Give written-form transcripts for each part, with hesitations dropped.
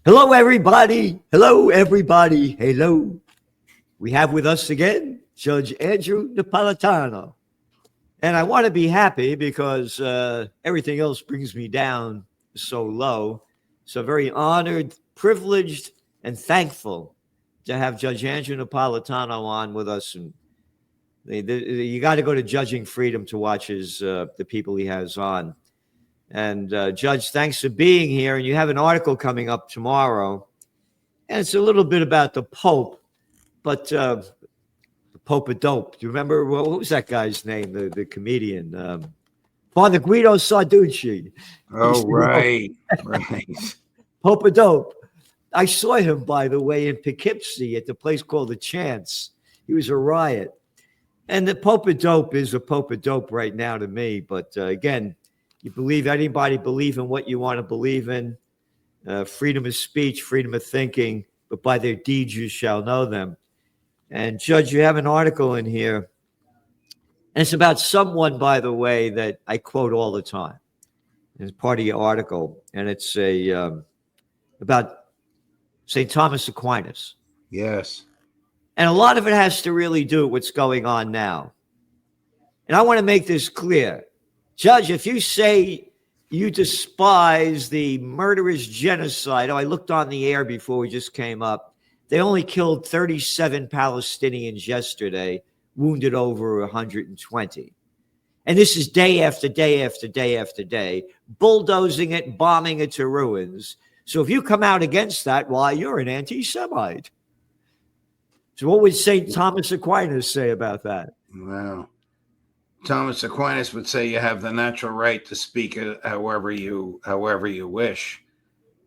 Hello, everybody. Hello, everybody. Hello. We have with us again Judge Andrew Napolitano. And I want to be happy because everything else brings me down so low. So, very honored, privileged, and thankful to have Judge Andrew Napolitano on with us. And you got to go to Judging Freedom to watch the people he has on. And Judge, thanks for being here. And you have an article coming up tomorrow. And it's a little bit about the Pope, but the Pope of Dope. Do you remember what was that guy's name? The comedian, Father Guido Sarducci. Oh, right, right. Pope of Dope. I saw him, by the way, in Poughkeepsie at the place called The Chance. He was a riot. And the Pope of Dope is a Pope of Dope right now to me. But again, you anybody believe in what you want to believe in. Freedom of speech, freedom of thinking, but by their deeds you shall know them. And Judge, you have an article in here, and it's about someone, by the way, that I quote all the time. It's part of your article, and it's about St. Thomas Aquinas. Yes. And a lot of it has to really do with what's going on now. And I want to make this clear. Judge, if you say you despise the murderous genocide, I looked on the air before we just came up. They only killed 37 Palestinians yesterday, wounded over 120. And this is day after day after day after day, bulldozing it, bombing it to ruins. So if you come out against that, why, you're an anti-Semite. So what would St. Thomas Aquinas say about that? Wow. Thomas Aquinas would say you have the natural right to speak however you wish.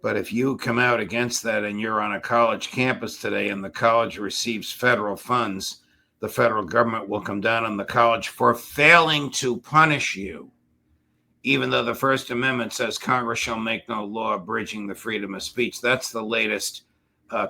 But if you come out against that and you're on a college campus today and the college receives federal funds, the federal government will come down on the college for failing to punish you, even though the First Amendment says Congress shall make no law abridging the freedom of speech. That's the latest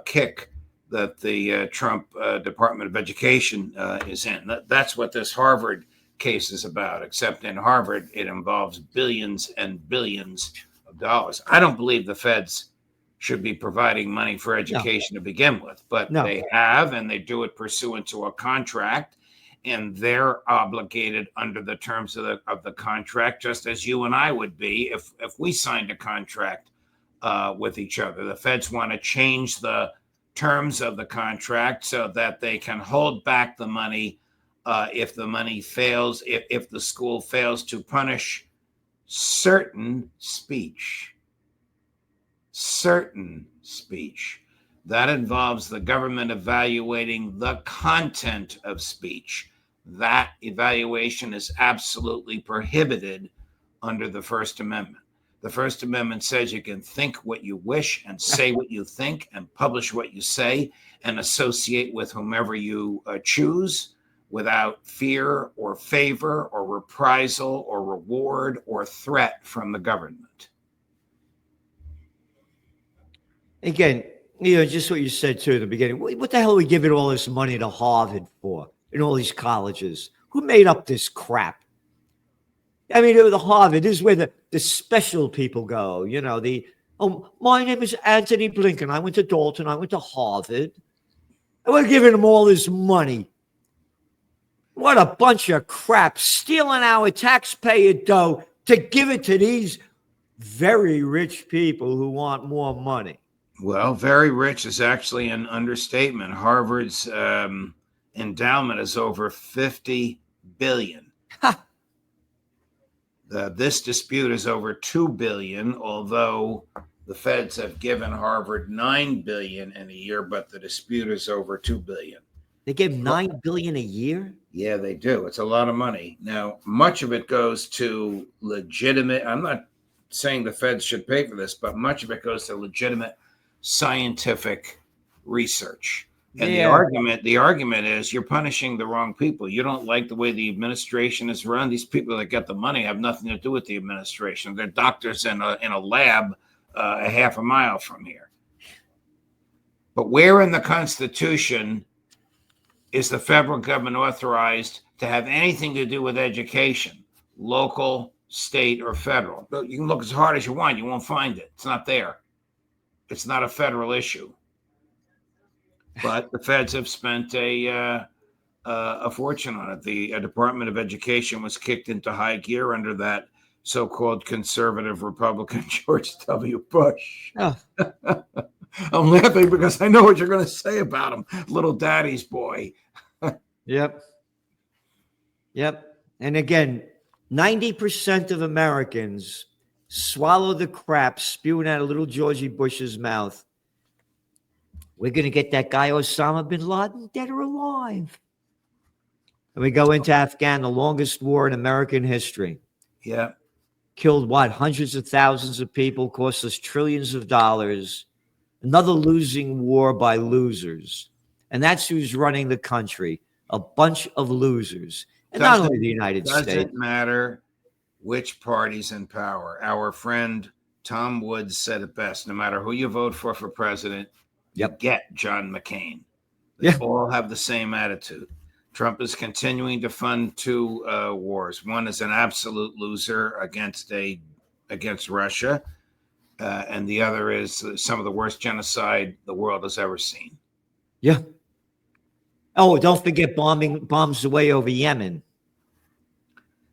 kick that the Trump Department of Education is in. That's what this Harvard case is about, except in Harvard, it involves billions and billions of dollars. I don't believe the feds should be providing money for education to begin with, but they have, and they do it pursuant to a contract, and they're obligated under the terms of the contract, just as you and I would be if we signed a contract with each other. The feds want to change the terms of the contract so that they can hold back the money if the money fails, if the school fails to punish certain speech. Certain speech. That involves the government evaluating the content of speech. That evaluation is absolutely prohibited under the First Amendment. The First Amendment says you can think what you wish and say what you think and publish what you say and associate with whomever you choose, without fear or favor or reprisal or reward or threat from the government. Again, just what you said too at the beginning. What the hell are we giving all this money to Harvard for and all these colleges? Who made up this crap? I mean, the Harvard is where the special people go. My name is Anthony Blinken. I went to Dalton. I went to Harvard. And we're giving them all this money. What a bunch of crap, stealing our taxpayer dough to give it to these very rich people who want more money. Well, very rich is actually an understatement. Harvard's endowment is over $50 billion. This dispute is over $2 billion, although the feds have given Harvard $9 billion in a year, but the dispute is over $2 billion. They give $9 billion a year? Yeah, they do. It's a lot of money. Now, much of it goes to legitimate, I'm not saying the feds should pay for this, but much of it goes to legitimate scientific research. And the argument is you're punishing the wrong people. You don't like the way the administration is run. These people that get the money have nothing to do with the administration. They're doctors in a lab a half a mile from here. But where in the Constitution is the federal government authorized to have anything to do with education, local, state, or federal? You can look as hard as you want. You won't find it. It's not there. It's not a federal issue. But the feds have spent a fortune on it. The Department of Education was kicked into high gear under that so-called conservative Republican George W. Bush. Oh, I'm laughing because I know what you're going to say about him, little daddy's boy. yep. Yep. And again, 90% of Americans swallow the crap spewing out of little Georgie Bush's mouth. We're going to get that guy Osama bin Laden dead or alive. And we go into Afghan, the longest war in American history. Yeah. Killed what? Hundreds of thousands of people, cost us trillions of dollars. Another losing war by losers. And that's who's running the country. A bunch of losers. And not only the United States. Doesn't matter which party's in power. Our friend Tom Woods said it best. No matter who you vote for president, you get John McCain. They all have the same attitude. Trump is continuing to fund two wars. One is an absolute loser against Russia, and the other is some of the worst genocide the world has ever seen. Yeah. Oh, don't forget bombs away over Yemen.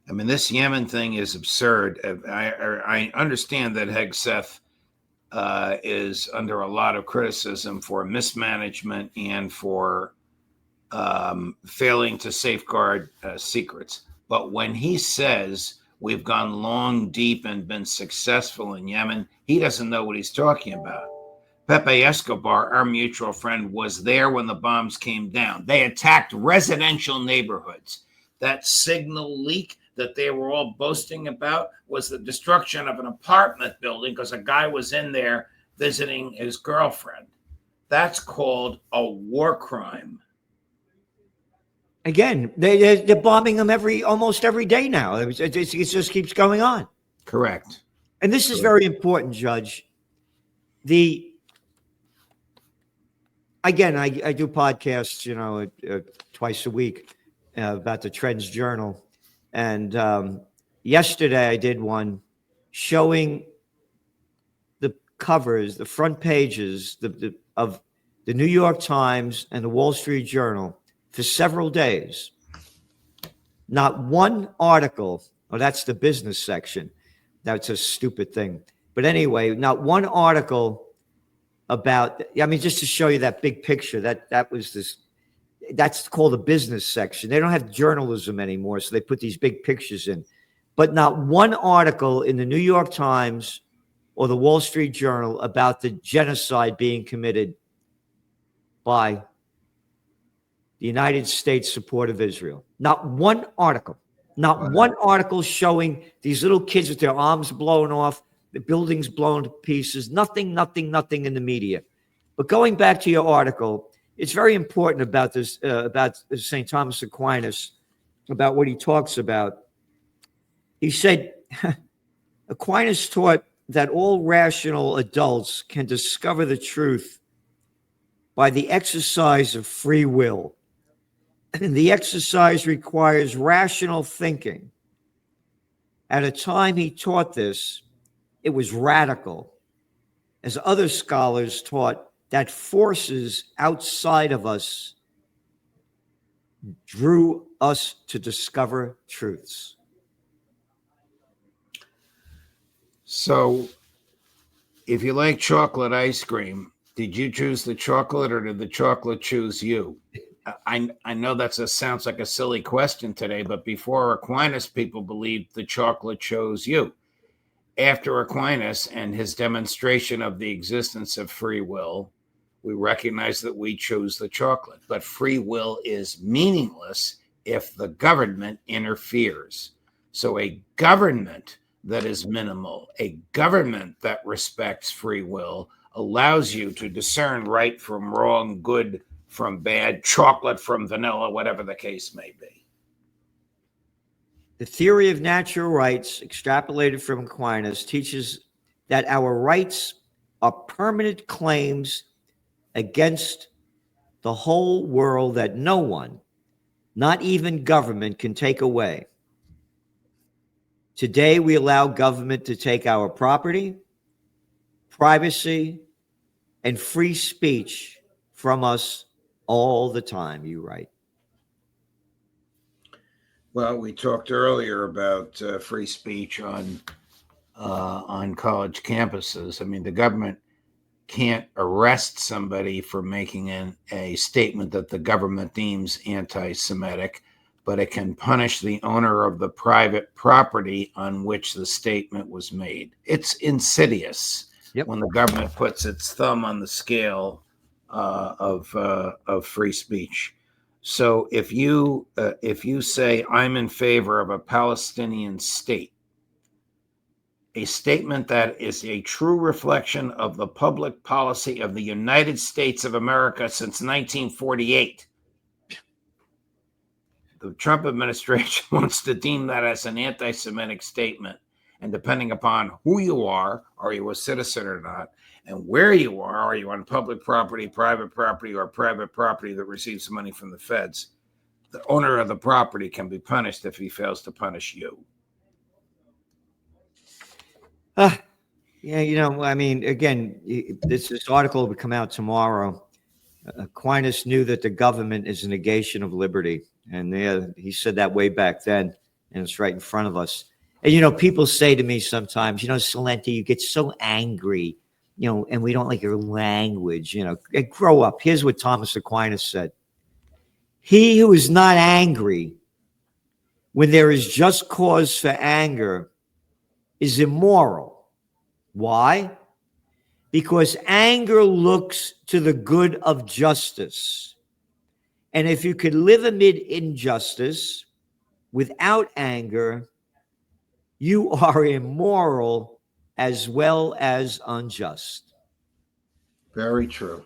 I mean, this Yemen thing is absurd. I understand that Hegseth is under a lot of criticism for mismanagement and for failing to safeguard secrets. But when he says we've gone long, deep, and been successful in Yemen, he doesn't know what he's talking about. Pepe Escobar, our mutual friend, was there when the bombs came down. They attacked residential neighborhoods. That signal leak that they were all boasting about was the destruction of an apartment building because a guy was in there visiting his girlfriend. That's called a war crime. Again, they're bombing them almost every day now. It just keeps going on. Correct. And this is very important, Judge. Again, I do podcasts, twice a week about the Trends Journal. And yesterday I did one showing the covers, the front pages of the New York Times and the Wall Street Journal for several days. Not one article, that's the business section. That's a stupid thing. But anyway, not one article about, just to show you that big picture, that's called the business section. They don't have journalism anymore, so they put these big pictures in. But not one article in the New York Times or the Wall Street Journal about the genocide being committed by the United States support of Israel. Not one article. Not one article showing these little kids with their arms blown off, the buildings blown to pieces. Nothing in the media. But going back to your article, it's very important about this, about St. Thomas Aquinas, about what he talks about. He said, Aquinas taught that all rational adults can discover the truth by the exercise of free will. And the exercise requires rational thinking. At a time he taught this, it was radical, as other scholars taught that forces outside of us drew us to discover truths. So, if you like chocolate ice cream, did you choose the chocolate or did the chocolate choose you? I know that sounds like a silly question today, but before Aquinas, people believed the chocolate chose you. After Aquinas and his demonstration of the existence of free will, we recognize that we chose the chocolate. But free will is meaningless if the government interferes. So a government that is minimal, a government that respects free will, allows you to discern right from wrong, good from bad, chocolate from vanilla, whatever the case may be. The theory of natural rights, extrapolated from Aquinas, teaches that our rights are permanent claims against the whole world that no one, not even government, can take away. Today, we allow government to take our property, privacy, and free speech from us all the time, you write. Well, we talked earlier about free speech on college campuses. I mean, the government can't arrest somebody for making a statement that the government deems anti-Semitic, but it can punish the owner of the private property on which the statement was made. It's insidious when the government puts its thumb on the scale of free speech. So if you say I'm in favor of a Palestinian state, a statement that is a true reflection of the public policy of the United States of America since 1948. The Trump administration wants to deem that as an anti-Semitic statement. And depending upon who you are you a citizen or not, and where you are you on public property, private property, or private property that receives money from the feds, the owner of the property can be punished if he fails to punish you. Yeah, I mean, again, this article would come out tomorrow. Aquinas knew that the government is a negation of liberty. And he said that way back then, and it's right in front of us. And, people say to me sometimes, Salenti, you get so angry, and we don't like your language, grow up. Here's what Thomas Aquinas said. He who is not angry when there is just cause for anger is immoral. Why? Because anger looks to the good of justice. And if you could live amid injustice without anger, you are immoral as well as unjust. Very true.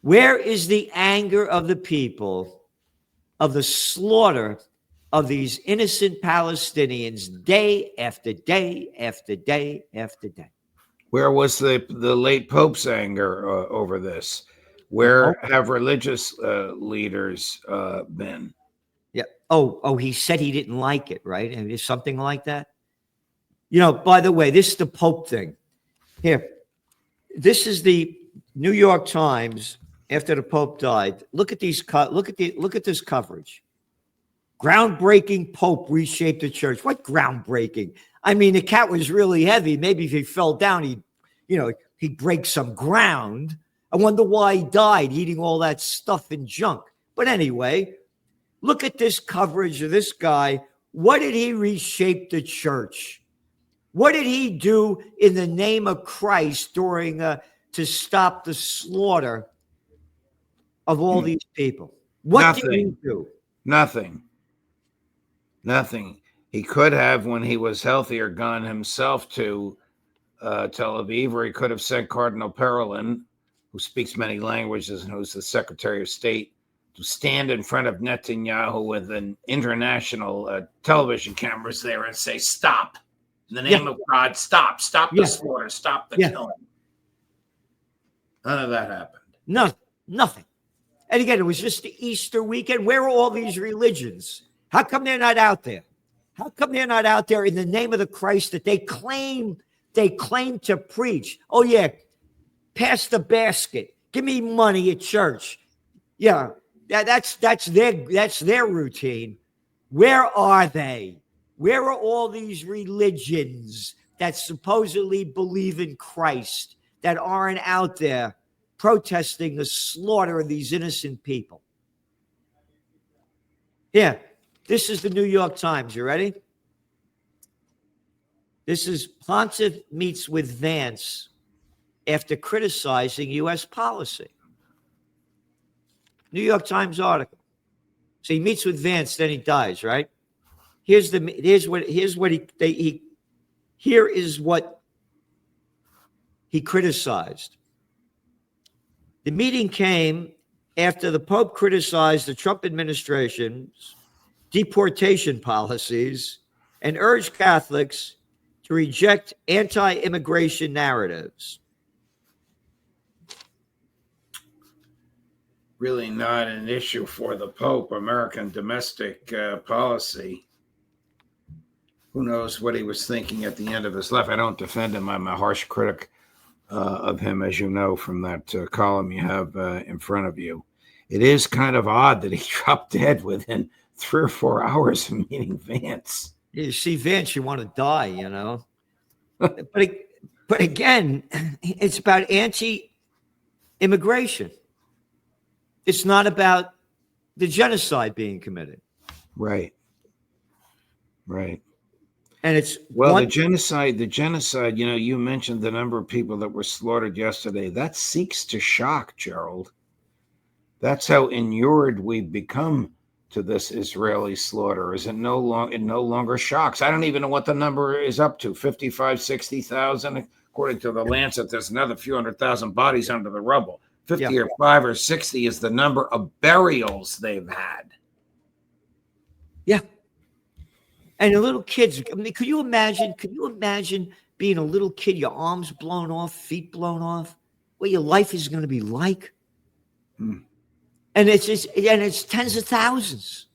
Where is the anger of the people of the slaughter of these innocent Palestinians day after day after day after day? Where was the late Pope's anger over this? Where have religious leaders been? Yeah. Oh, he said he didn't like it, right? And it's something like that. By the way, this is the Pope thing. Here, this is the New York Times after the Pope died. Look at these. Look at this coverage. Groundbreaking Pope reshaped the church. What groundbreaking? I mean, the cat was really heavy. Maybe if he fell down, he'd break some ground. I wonder why he died, eating all that stuff and junk. But anyway, look at this coverage of this guy. What did he reshape the church? What did he do in the name of Christ to stop the slaughter of all these people? What did he do? Nothing. He could have, when he was healthier, gone himself to Tel Aviv, or he could have sent Cardinal Parolin, who speaks many languages and who's the Secretary of State, to stand in front of Netanyahu with an international television cameras there and say, stop. In the name of God, stop the slaughter, stop the killing. None of that happened. Nothing. And again, it was just the Easter weekend. Where are all these religions? How come they're not out there? How come they're not out there in the name of the Christ that they claim to preach? Oh, yeah, pass the basket. Give me money at church. Yeah, that's their routine. Where are they? Where are all these religions that supposedly believe in Christ that aren't out there protesting the slaughter of these innocent people? Yeah, this is the New York Times. You ready? This is Pontiff meets with Vance after criticizing U.S. policy. New York Times article. So he meets with Vance, then he dies, right? Here is what he criticized. The meeting came after the Pope criticized the Trump administration's deportation policies and urged Catholics to reject anti-immigration narratives. Really not an issue for the Pope. American domestic policy. Who knows what he was thinking at the end of his life? I don't defend him. I'm a harsh critic of him, as you know from that column you have in front of you. It is kind of odd that he dropped dead within 3 or 4 hours of meeting Vance. You see Vance, you want to die, you know. but but again, it's about anti-immigration. It's not about the genocide being committed. Right. Right. And it's the genocide, you know, you mentioned the number of people that were slaughtered yesterday. That seeks to shock, Gerald. That's how inured we've become to this Israeli slaughter. Is it no longer shocks? I don't even know what the number is up to, 55, 60,000. According to the Lancet, there's another few 100,000 bodies under the rubble. 50 or 5 or 60 is the number of burials they've had. Yeah. And the little kids, I mean, could you imagine being a little kid, your arms blown off, feet blown off, what your life is going to be like? And it's tens of thousands.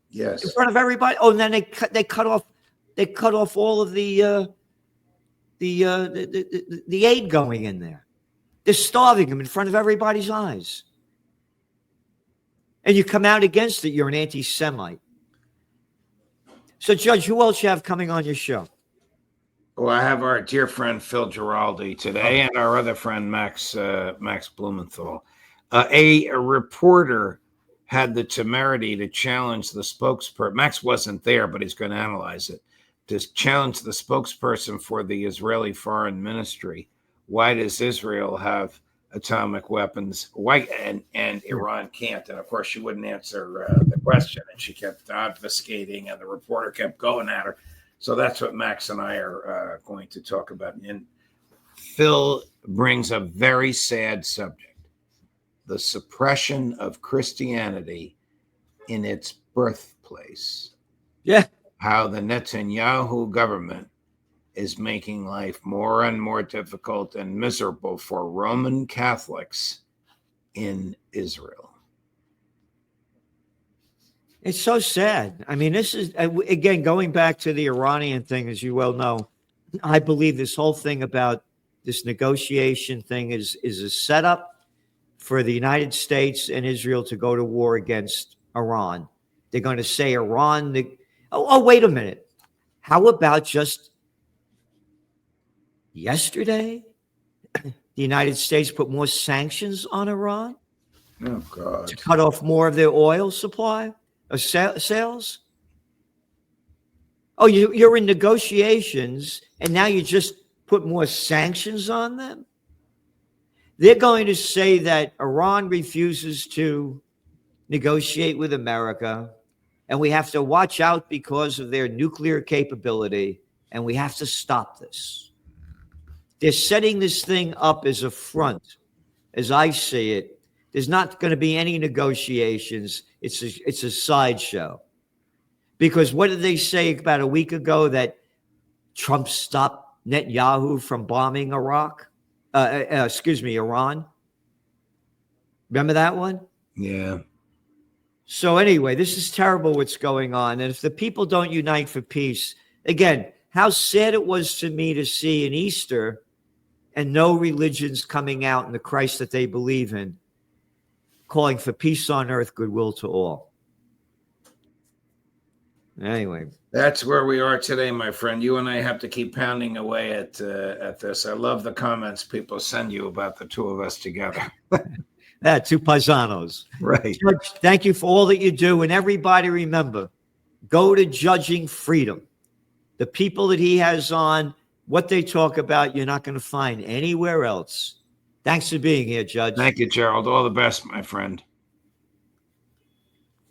Yes. In front of everybody. Oh, and then they cut off all of the aid going in there. They're starving them in front of everybody's eyes. And you come out against it, you're an anti-Semite. So, Judge, who else you have coming on your show? Well, I have our dear friend Phil Giraldi today, and our other friend Max Blumenthal. A reporter had the temerity to challenge the spokesperson. Max wasn't there, but he's going to analyze it. To challenge the spokesperson for the Israeli Foreign Ministry. Why does Israel have atomic weapons? Why and Iran can't? And of course, she wouldn't answer the question, and she kept obfuscating, and the reporter kept going at her. So that's what Max and I are going to talk about. And Phil brings a very sad subject: the suppression of Christianity in its birthplace. Yeah. How the Netanyahu government is making life more and more difficult and miserable for Roman Catholics in Israel. It's so sad. I mean, this is, again, going back to the Iranian thing, as you well know, I believe this whole thing about this negotiation thing is a setup for the United States and Israel to go to war against Iran. They're going to say Iran. Wait a minute. How about just yesterday, the United States put more sanctions on Iran? Oh, God. To cut off more of their oil supply or sales? Oh, you're in negotiations, and now you just put more sanctions on them? They're going to say that Iran refuses to negotiate with America, and we have to watch out because of their nuclear capability, and we have to stop this. They're setting this thing up as a front, as I see it. There's not going to be any negotiations. It's a sideshow. Because what did they say about a week ago, that Trump stopped Netanyahu from bombing Iran? Remember that one? Yeah. So anyway, this is terrible what's going on. And if the people don't unite for peace, again, how sad it was to me to see an Easter and no religions coming out in the Christ that they believe in, calling for peace on earth, goodwill to all. Anyway. That's where we are today, my friend. You and I have to keep pounding away at this. I love the comments people send you about the two of us together. Two paisanos. Right. Judge, thank you for all that you do. And everybody remember, go to Judging Freedom. The people that he has on, what they talk about, you're not going to find anywhere else. Thanks for being here, Judge. Thank you, Gerald. All the best, my friend.